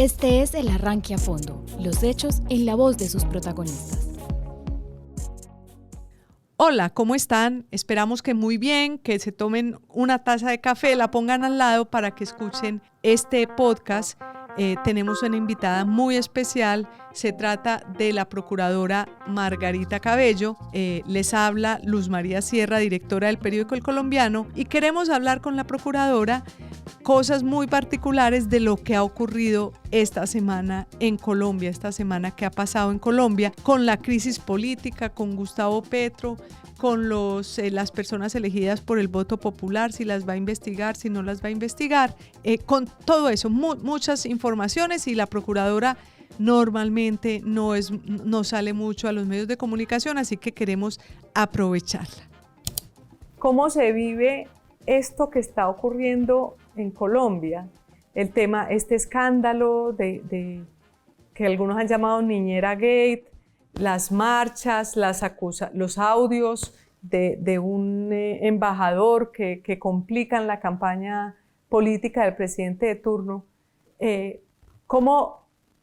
Este es el Arranque a Fondo, los hechos en la voz de sus protagonistas. Hola, ¿cómo están? Esperamos que muy bien, que se tomen una taza de café, la pongan al lado para que escuchen este podcast. Tenemos una invitada muy especial, se trata de la procuradora Margarita Cabello. Les habla Luz María Sierra, directora del periódico El Colombiano, y queremos hablar con la procuradora cosas muy particulares de lo que ha ocurrido esta semana en Colombia, esta semana que ha pasado en Colombia con la crisis política, con Gustavo Petro, con las personas elegidas por el voto popular, si las va a investigar, si no las va a investigar, con todo eso, muchas informaciones, y la procuradora normalmente no sale mucho a los medios de comunicación, así que queremos aprovecharla. ¿Cómo se vive esto que está ocurriendo en Colombia? El tema, este escándalo de que algunos han llamado Niñera Gate, las marchas, los audios de un embajador que complican la campaña política del presidente de turno. ¿Cómo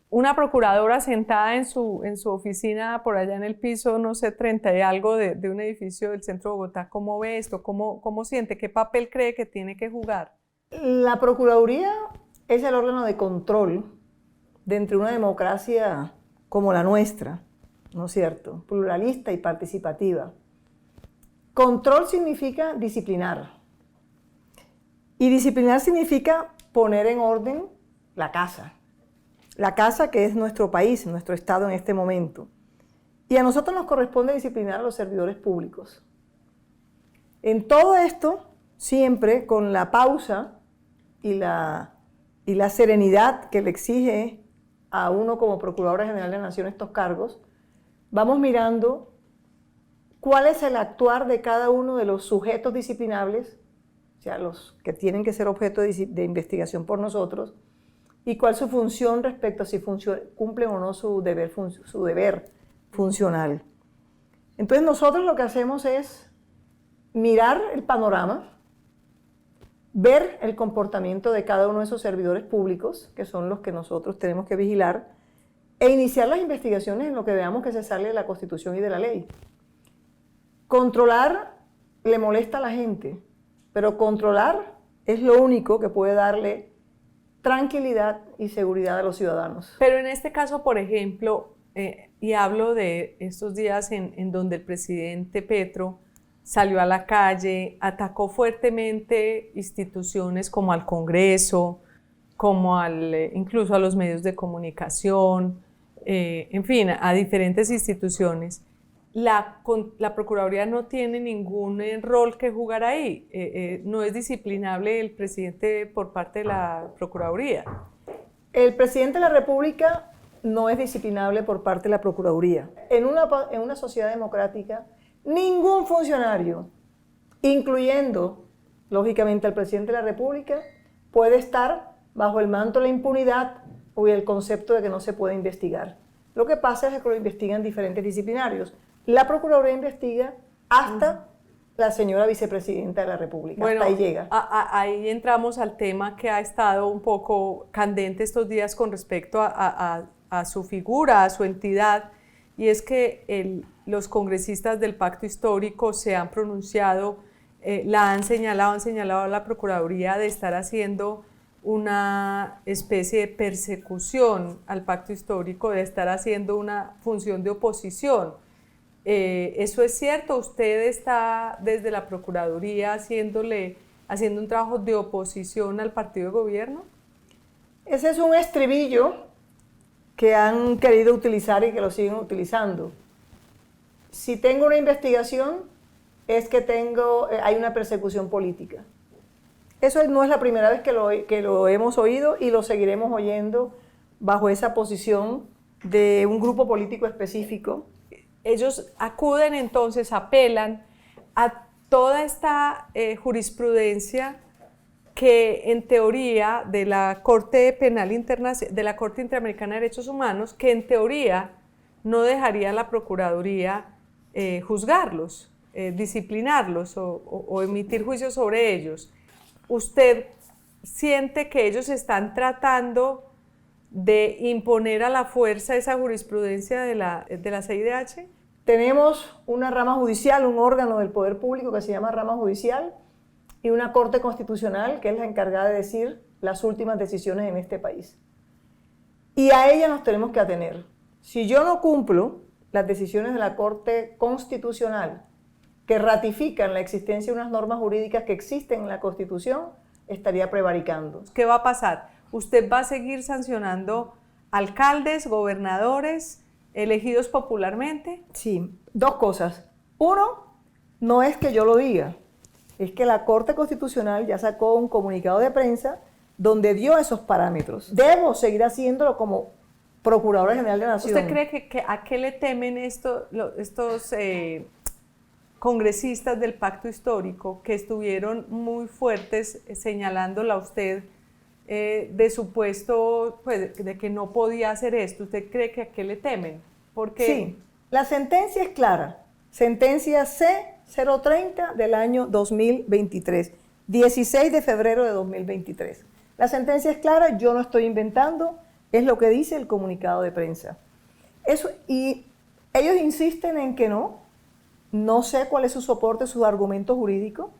una procuradora sentada en su oficina por allá en el piso, no sé, 30 y algo de un edificio del centro de Bogotá, cómo ve esto? ¿Cómo siente? ¿Qué papel cree que tiene que jugar? La Procuraduría es el órgano de control dentro de una democracia como la nuestra, ¿no es cierto? Pluralista y participativa. Control significa disciplinar. Y disciplinar significa poner en orden la casa. La casa que es nuestro país, nuestro Estado en este momento. Y a nosotros nos corresponde disciplinar a los servidores públicos. En todo esto, siempre con la pausa y la serenidad que le exige a uno como Procuradora General de la Nación estos cargos, vamos mirando cuál es el actuar de cada uno de los sujetos disciplinables, o sea, los que tienen que ser objeto de investigación por nosotros, y cuál es su función respecto a si cumplen o no su deber funcional. Entonces nosotros lo que hacemos es mirar el panorama, ver el comportamiento de cada uno de esos servidores públicos, que son los que nosotros tenemos que vigilar, e iniciar las investigaciones en lo que veamos que se sale de la Constitución y de la ley. Controlar le molesta a la gente, pero controlar es lo único que puede darle tranquilidad y seguridad a los ciudadanos. Pero en este caso, por ejemplo, y hablo de estos días en donde el presidente Petro salió a la calle, atacó fuertemente instituciones como al Congreso, como incluso a los medios de comunicación, en fin, a diferentes instituciones. La Procuraduría no tiene ningún rol que jugar ahí, no es disciplinable el presidente por parte de la Procuraduría. El presidente de la República no es disciplinable por parte de la Procuraduría. En una sociedad democrática, ningún funcionario, incluyendo, lógicamente, al presidente de la República, puede estar bajo el manto de la impunidad o el concepto de que no se puede investigar. Lo que pasa es que lo investigan diferentes disciplinarios. La Procuraduría investiga hasta la señora vicepresidenta de la República. Bueno, hasta ahí llega. Ahí entramos al tema que ha estado un poco candente estos días con respecto a su figura, a su entidad, y es que los congresistas del Pacto Histórico se han pronunciado, han señalado a la Procuraduría de estar haciendo una especie de persecución al Pacto Histórico, de estar haciendo una función de oposición. ¿Eso es cierto? ¿Usted está desde la Procuraduría haciendo un trabajo de oposición al partido de gobierno? Ese es un estribillo que han querido utilizar y que lo siguen utilizando. Si tengo una investigación, es que hay una persecución política. Eso no es la primera vez que lo hemos oído y lo seguiremos oyendo bajo esa posición de un grupo político específico. Ellos acuden entonces, apelan a toda esta jurisprudencia que en teoría de la Corte Penal Internacional, de la Corte Interamericana de Derechos Humanos, que en teoría no dejaría a la Procuraduría juzgarlos, disciplinarlos o emitir juicios sobre ellos. ¿Usted siente que ellos están tratando de imponer a la fuerza esa jurisprudencia de la CIDH? Tenemos una rama judicial, un órgano del poder público que se llama rama judicial, y una Corte Constitucional que es la encargada de decir las últimas decisiones en este país. Y a ella nos tenemos que atener. Si yo no cumplo las decisiones de la Corte Constitucional que ratifican la existencia de unas normas jurídicas que existen en la Constitución, estaría prevaricando. ¿Qué va a pasar? ¿Usted va a seguir sancionando alcaldes, gobernadores elegidos popularmente? Sí, dos cosas. Uno, no es que yo lo diga, es que la Corte Constitucional ya sacó un comunicado de prensa donde dio esos parámetros. Debo seguir haciéndolo como Procuradora General de la Nación. ¿Usted cree que a qué le temen estos congresistas del Pacto Histórico que estuvieron muy fuertes señalándola a usted de supuesto, pues, de que no podía hacer esto? ¿Usted cree que a qué le temen? Porque sí, la sentencia es clara. Sentencia C-030 del año 2023, 16 de febrero de 2023. La sentencia es clara, yo no estoy inventando, es lo que dice el comunicado de prensa. Eso, y ellos insisten en que no sé cuál es su soporte, su argumento jurídico,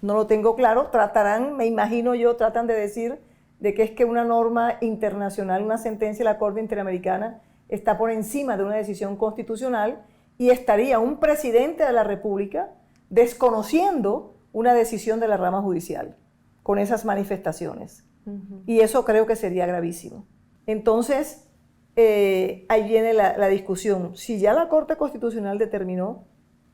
no lo tengo claro, tratarán, me imagino yo, tratan de decir de que es que una norma internacional, una sentencia de la Corte Interamericana está por encima de una decisión constitucional y estaría un presidente de la República desconociendo una decisión de la rama judicial con esas manifestaciones. Y eso creo que sería gravísimo. Entonces, ahí viene la discusión. Si ya la Corte Constitucional determinó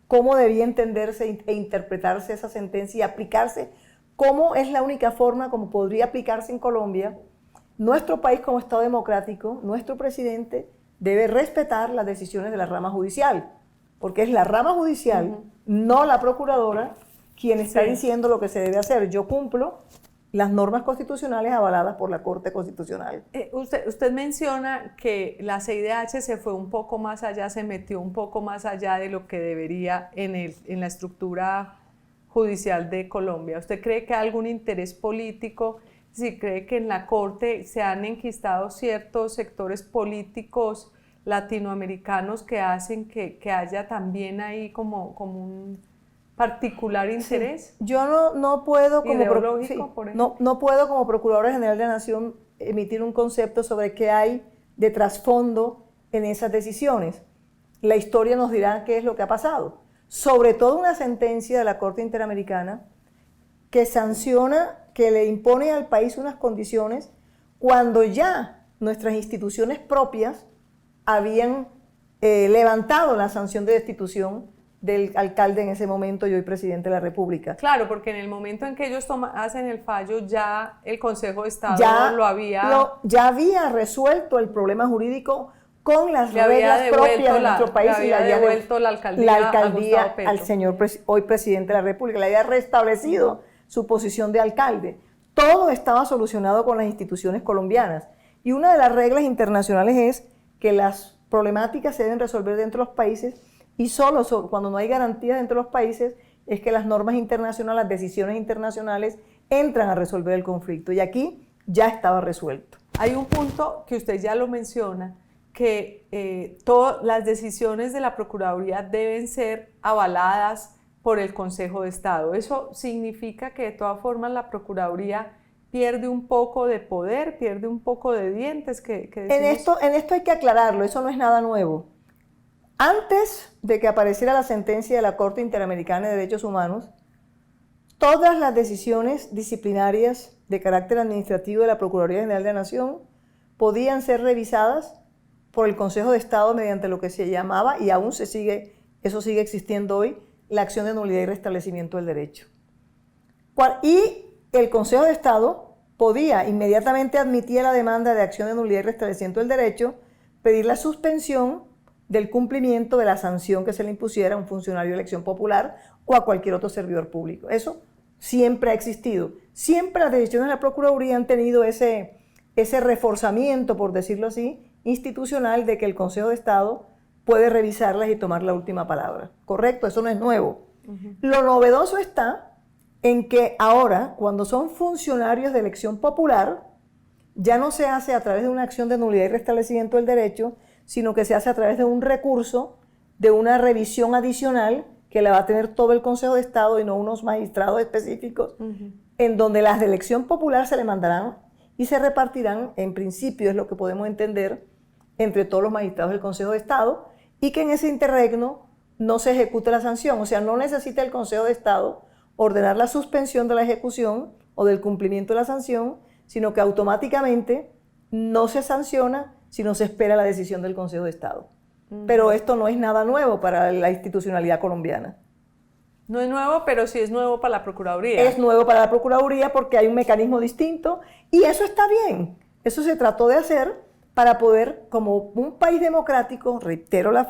cómo debía entenderse e interpretarse esa sentencia y aplicarse, cómo es la única forma como podría aplicarse en Colombia, nuestro país como Estado democrático, nuestro presidente debe respetar las decisiones de la rama judicial, porque es la rama judicial, no la procuradora, quien está diciendo lo que se debe hacer. Yo cumplo las normas constitucionales avaladas por la Corte Constitucional. Usted menciona que la CIDH se fue un poco más allá, se metió un poco más allá de lo que debería en la estructura judicial de Colombia. ¿Usted cree que hay algún interés político? Si cree que en la Corte se han enquistado ciertos sectores políticos latinoamericanos que hacen que haya también ahí como un particular interés. Sí. Yo no puedo como no puedo como Procuradora General de la Nación emitir un concepto sobre qué hay de trasfondo en esas decisiones. La historia nos dirá qué es lo que ha pasado. Sobre todo una sentencia de la Corte Interamericana que sanciona, que le impone al país unas condiciones cuando ya nuestras instituciones propias habían levantado la sanción de destitución del alcalde en ese momento y hoy presidente de la República. Claro, porque en el momento en que ellos hacen el fallo, ya el Consejo de Estado ya había resuelto el problema jurídico con las reglas propias de nuestro país y le había devuelto la alcaldía al señor hoy presidente de la República, le había restablecido su posición de alcalde. Todo estaba solucionado con las instituciones colombianas y una de las reglas internacionales es que las problemáticas se deben resolver dentro de los países y solo cuando no hay garantías dentro de los países es que las normas internacionales, las decisiones internacionales entran a resolver el conflicto y aquí ya estaba resuelto. Hay un punto que usted ya lo menciona, que todas las decisiones de la Procuraduría deben ser avaladas por el Consejo de Estado. ¿Eso significa que de todas formas la Procuraduría pierde un poco de poder, pierde un poco de dientes? En esto hay que aclararlo, eso no es nada nuevo. Antes de que apareciera la sentencia de la Corte Interamericana de Derechos Humanos, todas las decisiones disciplinarias de carácter administrativo de la Procuraduría General de la Nación podían ser revisadas por el Consejo de Estado mediante lo que se llamaba, y aún eso sigue existiendo hoy, la acción de nulidad y restablecimiento del derecho. Y el Consejo de Estado podía, inmediatamente admitía la demanda de acción de nulidad y restablecimiento del derecho, pedir la suspensión del cumplimiento de la sanción que se le impusiera a un funcionario de elección popular o a cualquier otro servidor público. Eso siempre ha existido. Siempre las decisiones de la Procuraduría han tenido ese reforzamiento, por decirlo así, institucional de que el Consejo de Estado puede revisarlas y tomar la última palabra. ¿Correcto? Eso no es nuevo. Lo novedoso está en que ahora, cuando son funcionarios de elección popular, ya no se hace a través de una acción de nulidad y restablecimiento del derecho, sino que se hace a través de un recurso, de una revisión adicional que la va a tener todo el Consejo de Estado y no unos magistrados específicos, en donde las de elección popular se le mandarán y se repartirán, en principio es lo que podemos entender, entre todos los magistrados del Consejo de Estado, y que en ese interregno no se ejecute la sanción. O sea, no necesita el Consejo de Estado ordenar la suspensión de la ejecución o del cumplimiento de la sanción, sino que automáticamente no se sanciona, sino se espera la decisión del Consejo de Estado. Pero esto no es nada nuevo para la institucionalidad colombiana. No es nuevo, pero sí es nuevo para la Procuraduría. Es nuevo para la Procuraduría porque hay un mecanismo distinto y eso está bien. Eso se trató de hacer para poder, como un país democrático, reitero la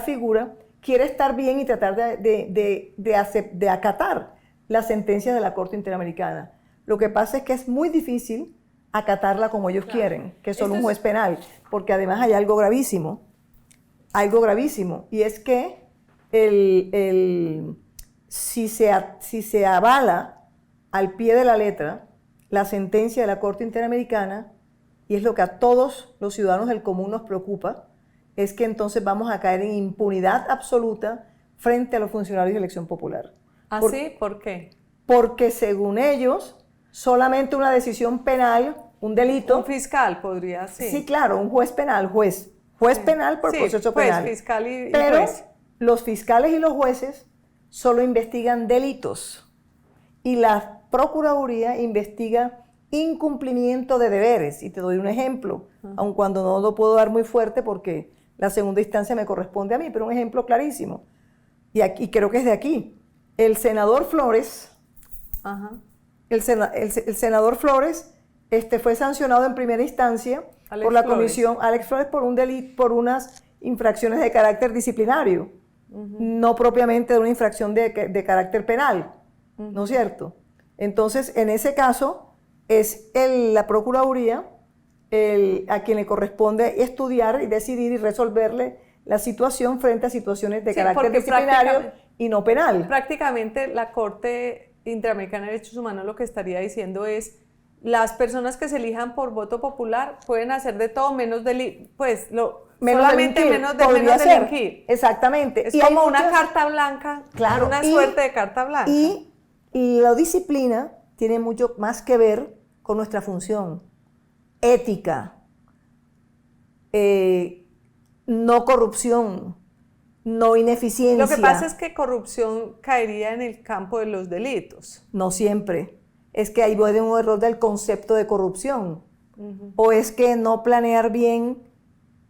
figura, quiere estar bien y tratar de acatar las sentencias de la Corte Interamericana. Lo que pasa es que es muy difícil acatarla como ellos quieren, que es solo un juez penal, porque además hay algo gravísimo, y es que si se avala al pie de la letra la sentencia de la Corte Interamericana, y es lo que a todos los ciudadanos del común nos preocupa, es que entonces vamos a caer en impunidad absoluta frente a los funcionarios de elección popular. ¿Ah, sí? ¿Por qué? Porque según ellos, solamente una decisión penal, un delito... Un fiscal podría, sí. Sí, claro, un juez penal, juez penal por proceso penal. Fiscal y pero juez. Los fiscales y los jueces solo investigan delitos y la Procuraduría investiga incumplimiento de deberes. Y te doy un ejemplo, aun cuando no lo puedo dar muy fuerte porque la segunda instancia me corresponde a mí, pero un ejemplo clarísimo. Y creo que es de aquí. El senador Flores, el senador Flores fue sancionado en primera instancia por la comisión, Alex Flores, por un delito, por unas infracciones de carácter disciplinario, no propiamente de una infracción de carácter penal, ¿no es cierto? Entonces, en ese caso, es la Procuraduría a quien le corresponde estudiar y decidir y resolverle la situación frente a situaciones de carácter disciplinario y no penal. Prácticamente la Corte Interamericana de Derechos Humanos lo que estaría diciendo es las personas que se elijan por voto popular pueden hacer de todo menos solamente menos delinquir. Exactamente. Es como una carta blanca, claro, una suerte de carta blanca. Y la disciplina tiene mucho más que ver con nuestra función ética, no corrupción, no ineficiencia. Lo que pasa es que corrupción caería en el campo de los delitos. No siempre. Es que hay un error del concepto de corrupción. O es que no planear bien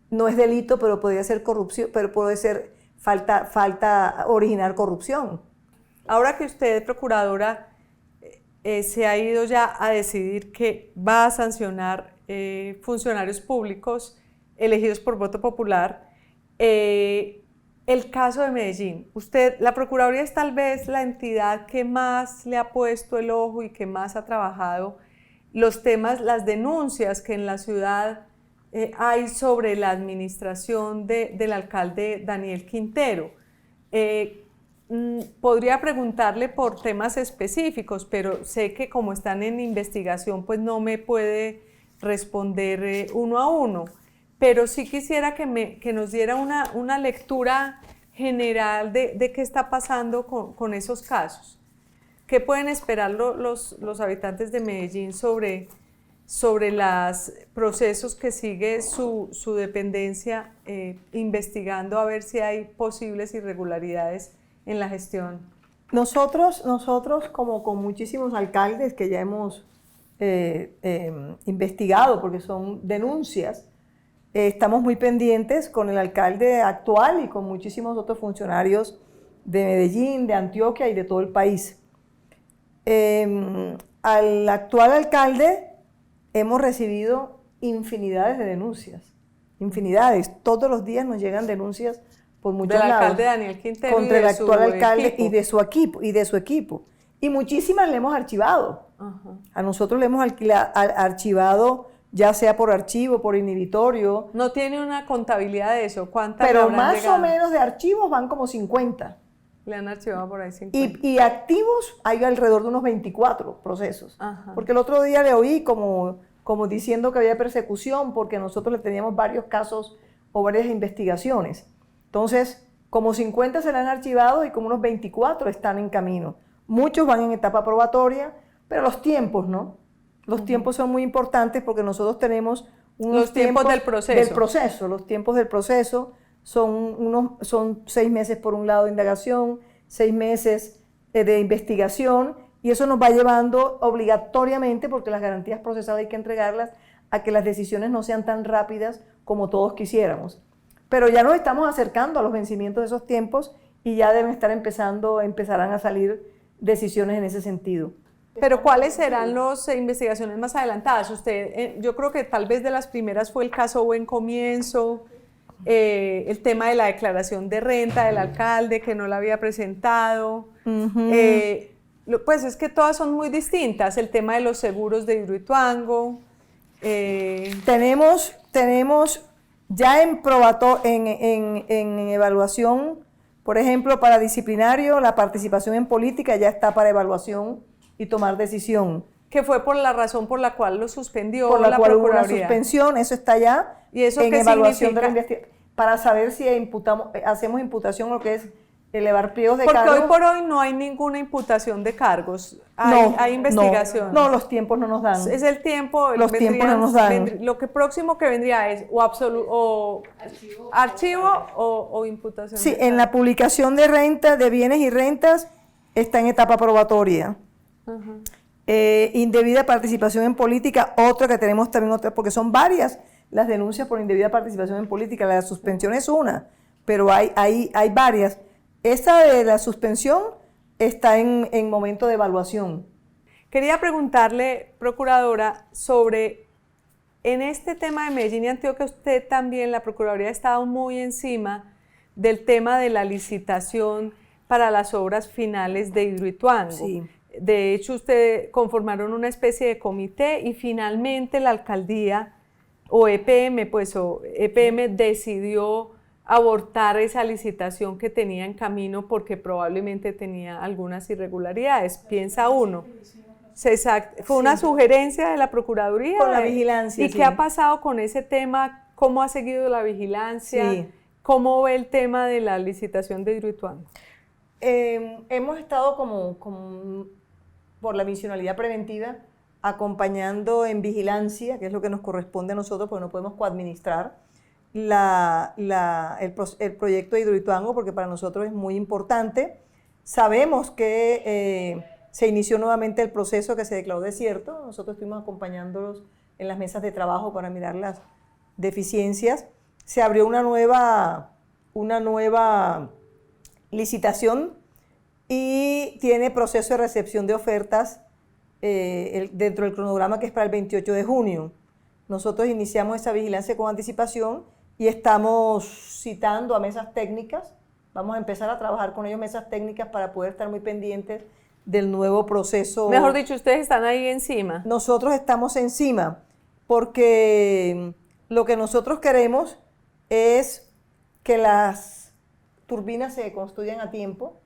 no es delito, pero podría ser corrupción, pero puede ser falta originar corrupción. Ahora que usted, procuradora, se ha ido ya a decidir que va a sancionar funcionarios públicos elegidos por voto popular, el caso de Medellín, la Procuraduría es tal vez la entidad que más le ha puesto el ojo y que más ha trabajado los temas, las denuncias que en la ciudad hay sobre la administración del alcalde Daniel Quintero. Podría preguntarle por temas específicos, pero sé que como están en investigación, pues no me puede responder uno a uno. Pero sí quisiera que nos diera una lectura general de qué está pasando con esos casos. ¿Qué pueden esperar los habitantes de Medellín sobre los procesos que sigue su dependencia investigando a ver si hay posibles irregularidades en la gestión? Nosotros como con muchísimos alcaldes que ya hemos investigado, porque son denuncias, estamos muy pendientes con el alcalde actual y con muchísimos otros funcionarios de Medellín, de Antioquia y de todo el país. Al actual alcalde hemos recibido infinidades de denuncias, infinidades. Todos los días nos llegan denuncias por muchos lados. Del alcalde Daniel Quintero contra el actual alcalde y de su equipo. Y muchísimas le hemos archivado. A nosotros le hemos archivado, ya sea por archivo, por inhibitorio. ¿No tiene una contabilidad de eso? ¿Cuántas? Pero más o menos de archivos van como 50. Le han archivado por ahí 50. Y activos hay alrededor de unos 24 procesos. Ajá. Porque el otro día le oí como diciendo que había persecución porque nosotros le teníamos varios casos o varias investigaciones. Entonces, como 50 se le han archivado y como unos 24 están en camino. Muchos van en etapa probatoria, pero los tiempos, ¿no? Los tiempos son muy importantes porque nosotros tenemos los tiempos del proceso. Los tiempos del proceso son 6 meses por un lado de indagación, 6 meses de investigación, y eso nos va llevando obligatoriamente, porque las garantías procesales hay que entregarlas, a que las decisiones no sean tan rápidas como todos quisiéramos. Pero ya nos estamos acercando a los vencimientos de esos tiempos y ya empezarán a salir decisiones en ese sentido. Pero ¿cuáles serán las investigaciones más adelantadas? Yo creo que tal vez de las primeras fue el caso Buen Comienzo, el tema de la declaración de renta del alcalde que no la había presentado. Pues es que todas son muy distintas. El tema de los seguros de Hidroituango. Tenemos ya en evaluación, por ejemplo, para disciplinario, la participación en política ya está para evaluación y tomar decisión. Que fue por la razón por la cual lo suspendió por la cual hubo una Procuraduría. suspensión, eso está ya ¿Y eso en qué evaluación significa? de la investigación, para saber si hacemos imputación lo que es elevar pliegos de Porque cargos. hoy por hoy no hay ninguna imputación de cargos, hay investigación. No, los tiempos no nos dan. Es el tiempo. Los tiempos no nos dan. Lo que próximo que vendría es o archivo o imputación. Sí, de en la publicación de renta, de bienes y rentas, está en etapa probatoria. Indebida participación en política, otra que tenemos también, porque son varias las denuncias por indebida participación en política. La suspensión es una, pero hay varias. Esa de la suspensión está en momento de evaluación. Quería preguntarle, procuradora, sobre, en este tema de Medellín y Antioquia, usted también, la Procuraduría ha estado muy encima del tema de la licitación para las obras finales de Hidroituango. Sí. De hecho, ustedes conformaron una especie de comité y finalmente la alcaldía o EPM decidió abortar esa licitación que tenía en camino porque probablemente tenía algunas irregularidades, piensa uno. Fue una sugerencia de la Procuraduría. Con la vigilancia. ¿Y qué ha pasado con ese tema? ¿Cómo ha seguido la vigilancia? Sí. ¿Cómo ve el tema de la licitación de Hidroituango? Hemos estado por la misionalidad preventiva, acompañando en vigilancia, que es lo que nos corresponde a nosotros, porque no podemos coadministrar el proyecto de Hidroituango, porque para nosotros es muy importante. Sabemos que se inició nuevamente el proceso que se declaró desierto. Nosotros estuvimos acompañándolos en las mesas de trabajo para mirar las deficiencias. Se abrió una nueva licitación y tiene proceso de recepción de ofertas dentro del cronograma que es para el 28 de junio. Nosotros iniciamos esa vigilancia con anticipación y estamos citando a mesas técnicas. Vamos a empezar a trabajar con ellos mesas técnicas para poder estar muy pendientes del nuevo proceso. Mejor dicho, ustedes están ahí encima. Nosotros estamos encima porque lo que nosotros queremos es que las turbinas se construyan a tiempo,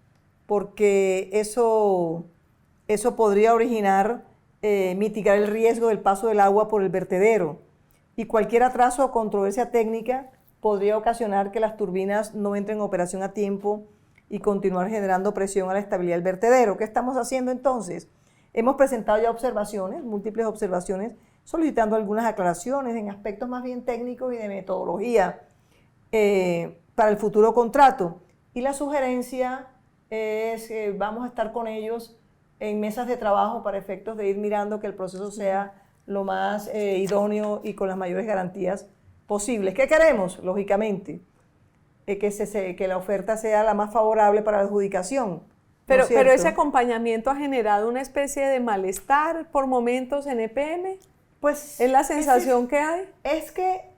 porque eso podría mitigar el riesgo del paso del agua por el vertedero. Y cualquier atraso o controversia técnica podría ocasionar que las turbinas no entren en operación a tiempo y continuar generando presión a la estabilidad del vertedero. ¿Qué estamos haciendo entonces? Hemos presentado ya múltiples observaciones, solicitando algunas aclaraciones en aspectos más bien técnicos y de metodología para el futuro contrato. Y la sugerencia es que vamos a estar con ellos en mesas de trabajo para efectos de ir mirando que el proceso sea lo más idóneo y con las mayores garantías posibles. ¿Qué queremos? Lógicamente, que la oferta sea la más favorable para la adjudicación. Pero ¿cierto? ese acompañamiento ha generado una especie de malestar por momentos en EPM. Pues, ¿Es la sensación que hay? Es que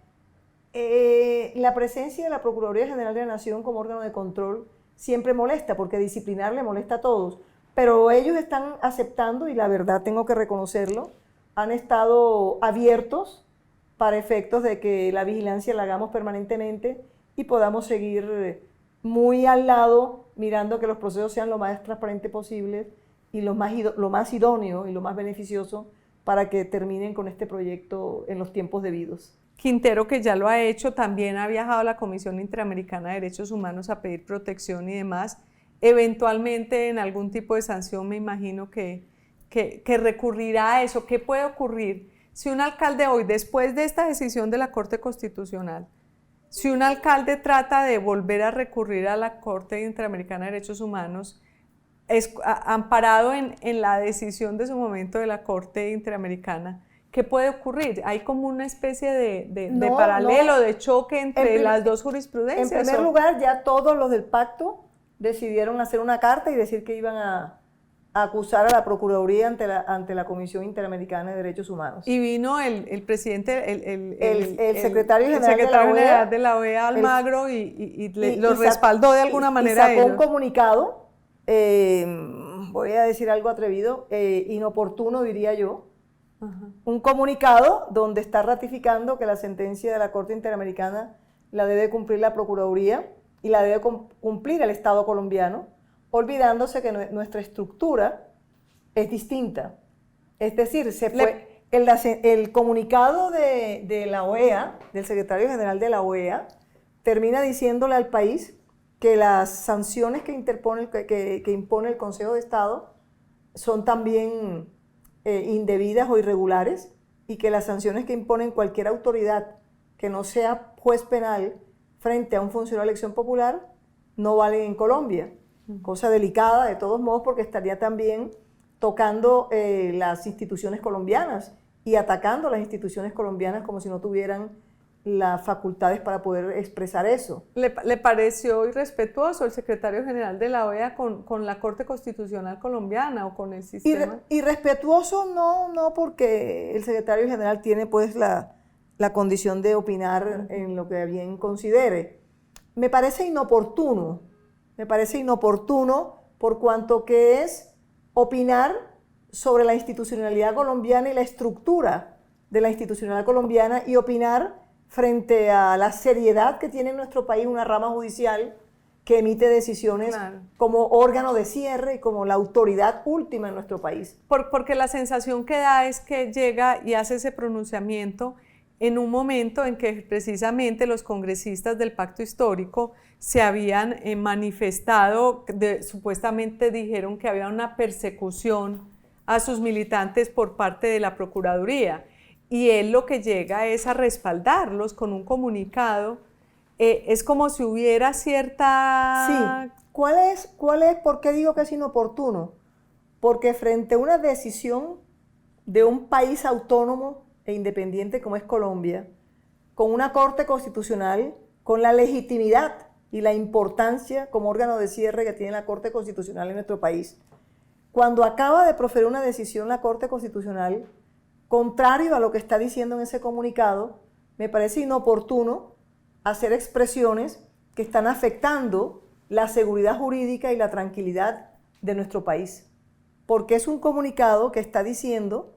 la presencia de la Procuraduría General de la Nación como órgano de control siempre molesta, porque disciplinar le molesta a todos. Pero ellos están aceptando, y la verdad tengo que reconocerlo, han estado abiertos para efectos de que la vigilancia la hagamos permanentemente y podamos seguir muy al lado mirando que los procesos sean lo más transparentes posible y lo más idóneo y lo más beneficioso para que terminen con este proyecto en los tiempos debidos. Quintero, que ya lo ha hecho, también ha viajado a la Comisión Interamericana de Derechos Humanos a pedir protección y demás. Eventualmente, en algún tipo de sanción, me imagino que recurrirá a eso. ¿Qué puede ocurrir si un alcalde hoy, después de esta decisión de la Corte Constitucional, si un alcalde trata de volver a recurrir a la Corte Interamericana de Derechos Humanos, amparado en la decisión de su momento de la Corte Interamericana, ¿qué puede ocurrir? ¿Hay como una especie de paralelo, de choque entre las dos jurisprudencias? En primer lugar, ya todos los del pacto decidieron hacer una carta y decir que iban a acusar a la Procuraduría ante la Comisión Interamericana de Derechos Humanos. Y vino el presidente, el secretario general de la OEA, Almagro, y lo respaldó de alguna manera. Y sacó un comunicado, voy a decir algo atrevido, inoportuno diría yo, un comunicado donde está ratificando que la sentencia de la Corte Interamericana la debe cumplir la Procuraduría y la debe cumplir el Estado colombiano, olvidándose que nuestra estructura es distinta. Es decir, el comunicado de la OEA, del secretario general de la OEA, termina diciéndole al país que las sanciones que impone el Consejo de Estado son también indebidas o irregulares, y que las sanciones que imponen cualquier autoridad que no sea juez penal frente a un funcionario de elección popular no valen en Colombia. Cosa delicada de todos modos, porque estaría también tocando las instituciones colombianas y atacando las instituciones colombianas como si no tuvieran las facultades para poder expresar eso. ¿Le pareció irrespetuoso el secretario general de la OEA con la Corte Constitucional colombiana o con el sistema? Irrespetuoso no, porque el secretario general tiene pues la condición de opinar en lo que bien considere. Me parece inoportuno por cuanto que es opinar sobre la institucionalidad colombiana y la estructura de la institucionalidad colombiana, y opinar frente a la seriedad que tiene en nuestro país una rama judicial que emite decisiones como órgano de cierre y como la autoridad última en nuestro país. Porque la sensación que da es que llega y hace ese pronunciamiento en un momento en que precisamente los congresistas del Pacto Histórico se habían manifestado, supuestamente dijeron que había una persecución a sus militantes por parte de la Procuraduría, y él lo que llega es a respaldarlos con un comunicado. Es como si hubiera cierta... Sí, ¿por qué digo que es inoportuno? Porque frente a una decisión de un país autónomo e independiente como es Colombia, con una Corte Constitucional, con la legitimidad y la importancia como órgano de cierre que tiene la Corte Constitucional en nuestro país, cuando acaba de proferir una decisión la Corte Constitucional, contrario a lo que está diciendo en ese comunicado, me parece inoportuno hacer expresiones que están afectando la seguridad jurídica y la tranquilidad de nuestro país, porque es un comunicado que está diciendo,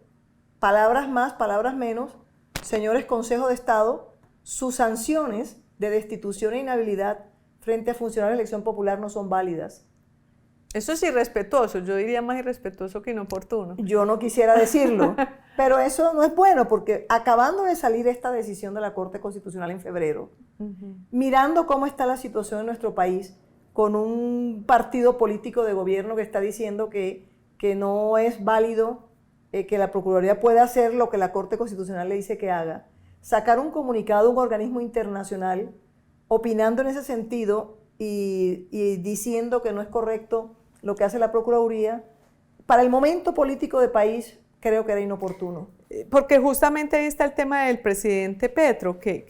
palabras más, palabras menos, señores Consejo de Estado, sus sanciones de destitución e inhabilidad frente a funcionarios de elección popular no son válidas. Eso es irrespetuoso, yo diría más irrespetuoso que inoportuno. Yo no quisiera decirlo, pero eso no es bueno, porque acabando de salir esta decisión de la Corte Constitucional en febrero, mirando cómo está la situación en nuestro país, con un partido político de gobierno que está diciendo que no es válido que la Procuraduría pueda hacer lo que la Corte Constitucional le dice que haga, sacar un comunicado a un organismo internacional opinando en ese sentido y diciendo que no es correcto lo que hace la Procuraduría, para el momento político del país creo que era inoportuno. Porque justamente ahí está el tema del presidente Petro, que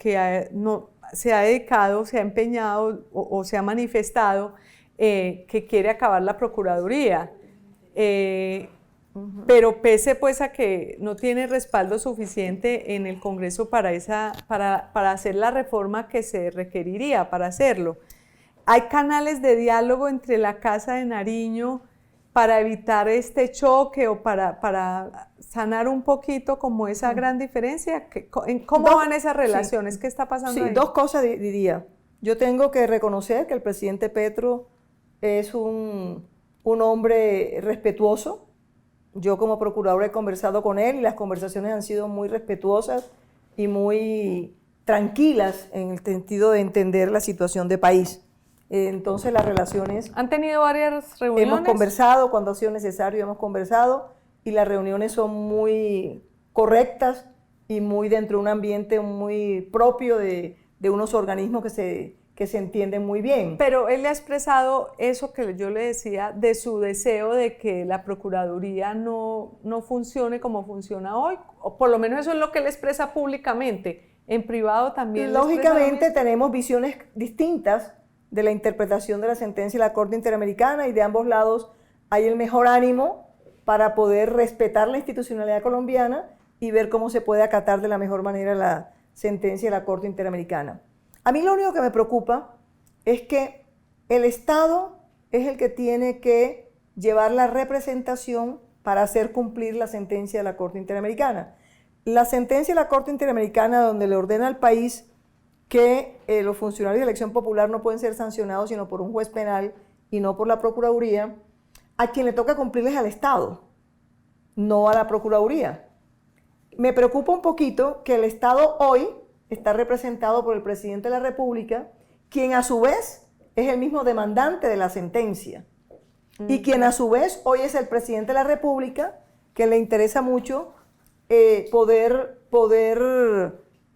se ha dedicado, se ha empeñado o se ha manifestado que quiere acabar la Procuraduría. Pero pese pues a que no tiene respaldo suficiente en el Congreso para hacer la reforma que se requeriría para hacerlo. ¿Hay canales de diálogo entre la Casa de Nariño para evitar este choque o para sanar un poquito como esa gran diferencia? ¿Cómo van esas relaciones? ¿Qué está pasando ahí? Dos cosas diría. Yo tengo que reconocer que el presidente Petro es un hombre respetuoso. Yo como procuradora he conversado con él y las conversaciones han sido muy respetuosas y muy tranquilas en el sentido de entender la situación de país. Entonces las relaciones... ¿Han tenido varias reuniones? Hemos conversado, cuando ha sido necesario hemos conversado, y las reuniones son muy correctas y muy dentro de un ambiente muy propio de unos organismos que se entienden muy bien. Pero él le ha expresado eso que yo le decía, de su deseo de que la Procuraduría no funcione como funciona hoy, o por lo menos eso es lo que él expresa públicamente. En privado también. Lógicamente tenemos visiones distintas de la interpretación de la sentencia de la Corte Interamericana, y de ambos lados hay el mejor ánimo para poder respetar la institucionalidad colombiana y ver cómo se puede acatar de la mejor manera la sentencia de la Corte Interamericana. A mí lo único que me preocupa es que el Estado es el que tiene que llevar la representación para hacer cumplir la sentencia de la Corte Interamericana. La sentencia de la Corte Interamericana, donde le ordena al país que los funcionarios de elección popular no pueden ser sancionados sino por un juez penal y no por la Procuraduría, a quien le toca cumplirles al Estado, no a la Procuraduría. Me preocupa un poquito que el Estado hoy está representado por el presidente de la República, quien a su vez es el mismo demandante de la sentencia, y quien a su vez hoy es el presidente de la República, que le interesa mucho poder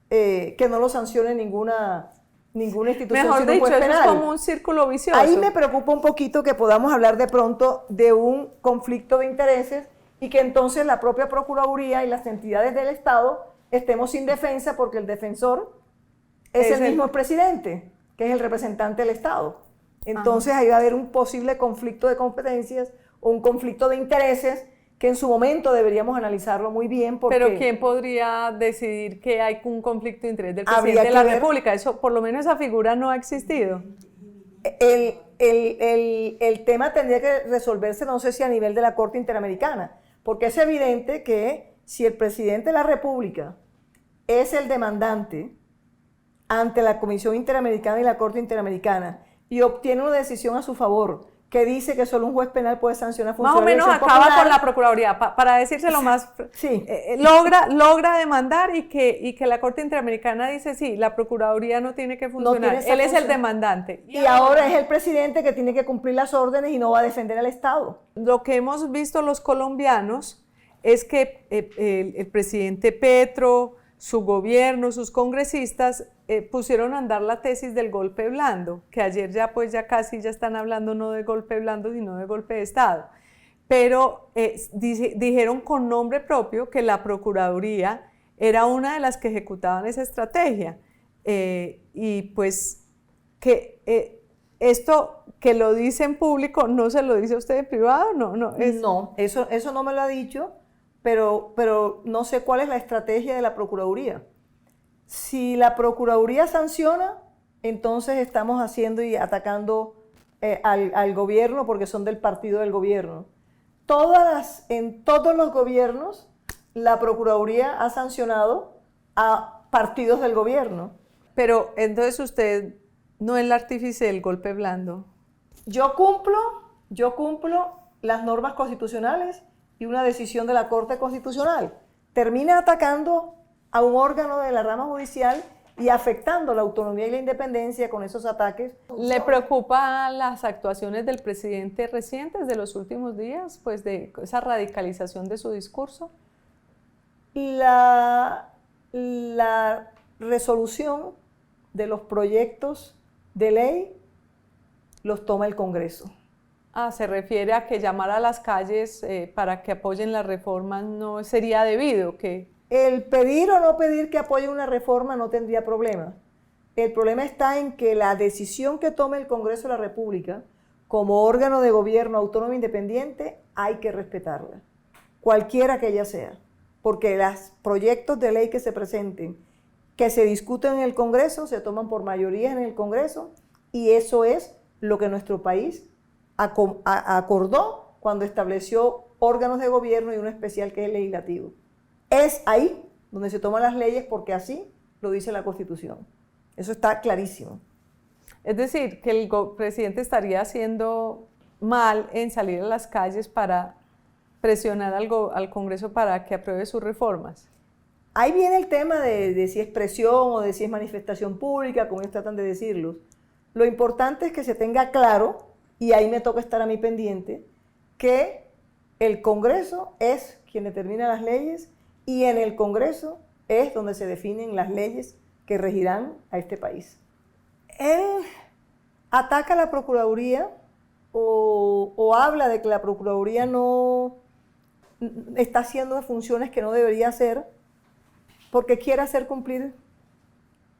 que no lo sancione ninguna institución. Mejor sino dicho, juez eso penal. es como un círculo vicioso. Ahí me preocupa un poquito que podamos hablar de pronto de un conflicto de intereses y que entonces la propia Procuraduría y las entidades del Estado estemos sin defensa porque el defensor es el mismo presidente, que es el representante del Estado. Entonces ahí va a haber un posible conflicto de competencias o un conflicto de intereses que en su momento deberíamos analizarlo muy bien. Porque pero ¿quién podría decidir que hay un conflicto de interés del presidente de la República? Eso, por lo menos esa figura no ha existido. El tema tendría que resolverse, no sé si a nivel de la Corte Interamericana, porque es evidente que si el presidente de la República es el demandante ante la Comisión Interamericana y la Corte Interamericana y obtiene una decisión a su favor que dice que solo un juez penal puede sancionar más o menos acaba con la Procuraduría, para decírselo más, sí. logra demandar y que la Corte Interamericana dice sí, la Procuraduría no tiene que funcionar, él es el demandante. Y ahora es el presidente que tiene que cumplir las órdenes y no va a defender al Estado. Lo que hemos visto los colombinos es que el presidente Petro, su gobierno, sus congresistas pusieron a andar la tesis del golpe blando, que ayer ya casi están hablando no de golpe blando, sino de golpe de Estado. Pero dijeron con nombre propio que la Procuraduría era una de las que ejecutaban esa estrategia. Y pues que esto que lo dice en público, ¿no se lo dice a usted en privado? No, eso no me lo ha dicho. Pero no sé cuál es la estrategia de la Procuraduría. Si la Procuraduría sanciona, entonces estamos haciendo y atacando al gobierno porque son del partido del gobierno. En todos los gobiernos, la Procuraduría ha sancionado a partidos del gobierno. Pero entonces usted no es el artífice del golpe blando. Yo cumplo las normas constitucionales y una decisión de la Corte Constitucional. Termina atacando a un órgano de la rama judicial y afectando la autonomía y la independencia con esos ataques. ¿Le preocupan las actuaciones del presidente recientes de los últimos días, pues de esa radicalización de su discurso? La resolución de los proyectos de ley los toma el Congreso. Se refiere a que llamar a las calles para que apoyen las reformas no sería debido, que el pedir o no pedir que apoyen una reforma no tendría problema. El problema está en que la decisión que tome el Congreso de la República como órgano de gobierno autónomo e independiente hay que respetarla, cualquiera que ella sea, porque los proyectos de ley que se presenten, que se discuten en el Congreso, se toman por mayoría en el Congreso, y eso es lo que nuestro país acordó cuando estableció órganos de gobierno y uno especial que es el legislativo. Es ahí donde se toman las leyes porque así lo dice la Constitución. Eso está clarísimo. Es decir, que el presidente estaría haciendo mal en salir a las calles para presionar al Congreso para que apruebe sus reformas. Ahí viene el tema de si es presión o de si es manifestación pública, como ellos tratan de decirlo. Lo importante es que se tenga claro, y ahí me toca estar a mí pendiente, que el Congreso es quien determina las leyes y en el Congreso es donde se definen las leyes que regirán a este país. Él ataca a la Procuraduría o habla de que la Procuraduría no está haciendo funciones que no debería hacer porque quiere hacer cumplir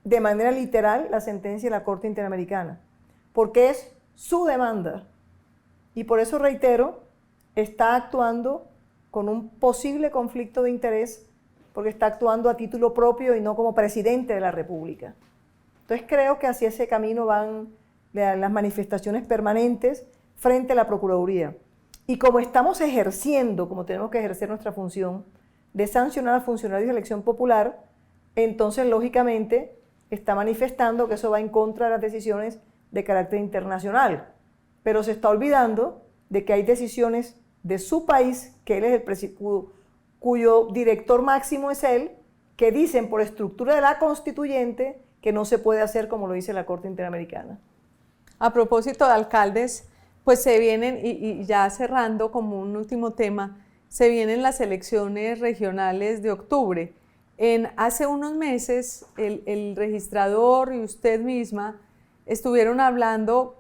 de manera literal la sentencia de la Corte Interamericana, porque es su demanda. Y por eso reitero, está actuando con un posible conflicto de interés, porque está actuando a título propio y no como presidente de la República. Entonces creo que hacia ese camino van las manifestaciones permanentes frente a la Procuraduría. Y como estamos ejerciendo, como tenemos que ejercer nuestra función de sancionar a funcionarios de elección popular, entonces lógicamente está manifestando que eso va en contra de las decisiones de carácter internacional. Pero se está olvidando de que hay decisiones de su país, que él es cuyo director máximo es él, que dicen por estructura de la constituyente que no se puede hacer como lo dice la Corte Interamericana. A propósito de alcaldes, pues se vienen, y ya cerrando como un último tema, se vienen las elecciones regionales de octubre. Hace unos meses el registrador y usted misma estuvieron hablando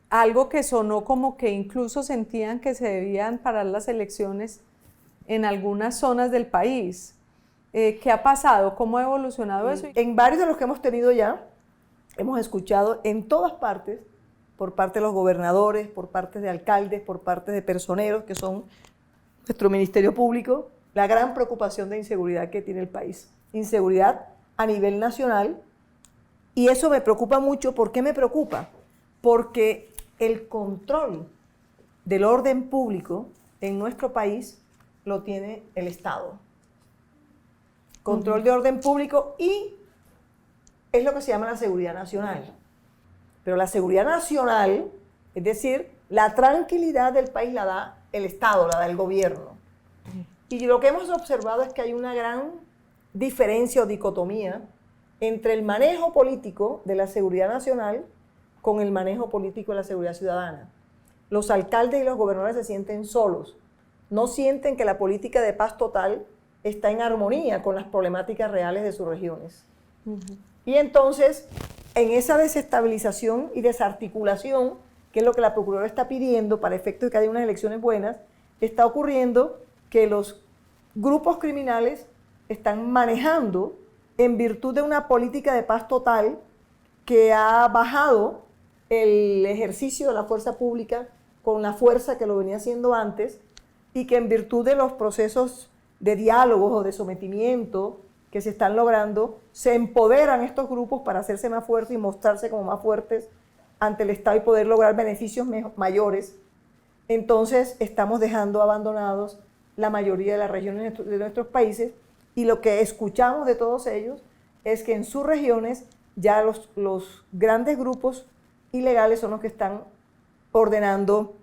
algo que sonó como que incluso sentían que se debían parar las elecciones en algunas zonas del país. ¿Qué ha pasado? ¿Cómo ha evolucionado eso? En varios de los que hemos tenido ya, hemos escuchado en todas partes, por parte de los gobernadores, por parte de alcaldes, por parte de personeros que son nuestro Ministerio Público, la gran preocupación de inseguridad que tiene el país. Inseguridad a nivel nacional, y eso me preocupa mucho. ¿Por qué me preocupa? Porque el control del orden público en nuestro país lo tiene el Estado. Control de orden público, y es lo que se llama la seguridad nacional. Pero la seguridad nacional, es decir, la tranquilidad del país la da el Estado, la da el gobierno. Y lo que hemos observado es que hay una gran diferencia o dicotomía entre el manejo político de la seguridad nacional con el manejo político de la seguridad ciudadana. Los alcaldes y los gobernadores se sienten solos, no sienten que la política de paz total está en armonía con las problemáticas reales de sus regiones. Y entonces, en esa desestabilización y desarticulación, que es lo que la Procuraduría está pidiendo para efectos de que haya unas elecciones buenas, está ocurriendo que los grupos criminales están manejando, en virtud de una política de paz total que ha bajado el ejercicio de la fuerza pública con la fuerza que lo venía haciendo antes, y que en virtud de los procesos de diálogos o de sometimiento que se están logrando, se empoderan estos grupos para hacerse más fuertes y mostrarse como más fuertes ante el Estado y poder lograr beneficios mayores. Entonces estamos dejando abandonados la mayoría de las regiones de nuestros países, y lo que escuchamos de todos ellos es que en sus regiones ya los grandes grupos ilegales son los que están ordenando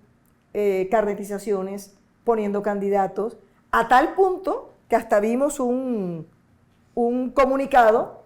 carnetizaciones, poniendo candidatos, a tal punto que hasta vimos un comunicado,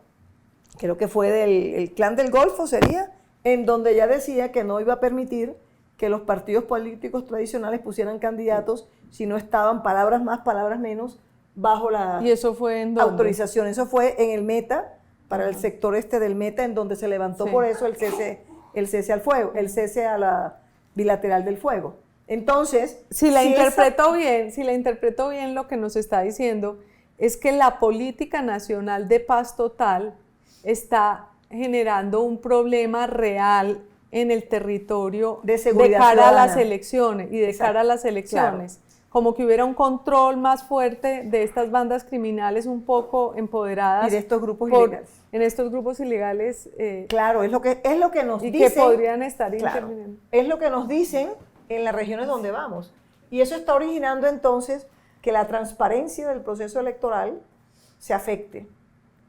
creo que fue del Clan del Golfo, sería, en donde ya decía que no iba a permitir que los partidos políticos tradicionales pusieran candidatos si no estaban, palabras más, palabras menos, bajo la ¿Y eso fue en dónde? autorización. Eso fue en el Meta, para el sector este del Meta, en donde se levantó por eso el cese al fuego, el cese a la bilateral del fuego. Entonces, si la interpreto bien, lo que nos está diciendo es que la política nacional de paz total está generando un problema real en el territorio de seguridad de cara ciudadana. a las elecciones y de Exacto. cara a las elecciones. Claro. Como que hubiera un control más fuerte de estas bandas criminales un poco empoderadas. Y de estos grupos ilegales. En estos grupos ilegales. Claro, es lo que nos y dicen. Que podrían estar claro, interviniendo. es lo que nos dicen en las regiones donde vamos. Y eso está originando entonces que la transparencia del proceso electoral se afecte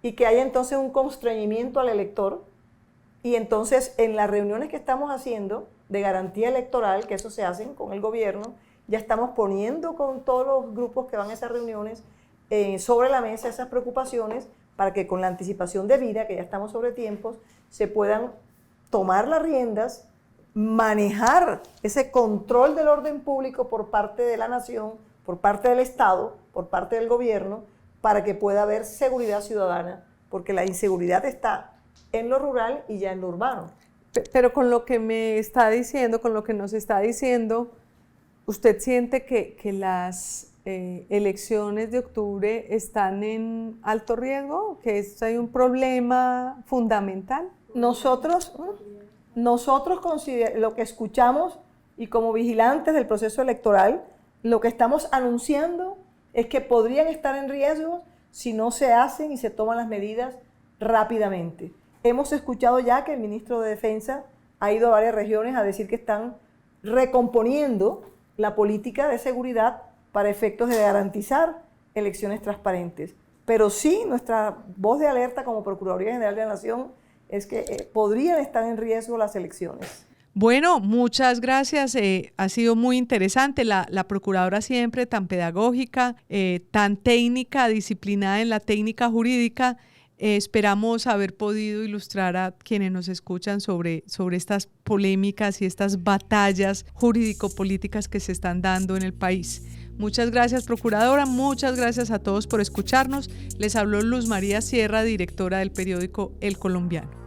y que haya entonces un constreñimiento al elector Y entonces, en las reuniones que estamos haciendo de garantía electoral, que eso se hacen con el gobierno, ya estamos poniendo con todos los grupos que van a esas reuniones sobre la mesa esas preocupaciones para que con la anticipación debida, que ya estamos sobre tiempos, se puedan tomar las riendas, manejar ese control del orden público por parte de la nación, por parte del Estado, por parte del gobierno, para que pueda haber seguridad ciudadana, porque la inseguridad está en lo rural y ya en lo urbano. Pero con lo que me está diciendo, con lo que nos está diciendo, ¿usted siente que las elecciones de octubre están en alto riesgo? ¿Que hay un problema fundamental? Nosotros lo que escuchamos y como vigilantes del proceso electoral, lo que estamos anunciando es que podrían estar en riesgo si no se hacen y se toman las medidas rápidamente. Hemos escuchado ya que el ministro de Defensa ha ido a varias regiones a decir que están recomponiendo la política de seguridad para efectos de garantizar elecciones transparentes. Pero sí, nuestra voz de alerta como Procuraduría General de la Nación es que podrían estar en riesgo las elecciones. Bueno, muchas gracias. Ha sido muy interesante. La procuradora siempre tan pedagógica, tan técnica, disciplinada en la técnica jurídica. Esperamos haber podido ilustrar a quienes nos escuchan sobre estas polémicas y estas batallas jurídico-políticas que se están dando en el país. Muchas gracias, procuradora. Muchas gracias a todos por escucharnos. Les habló Luz María Sierra, directora del periódico El Colombiano.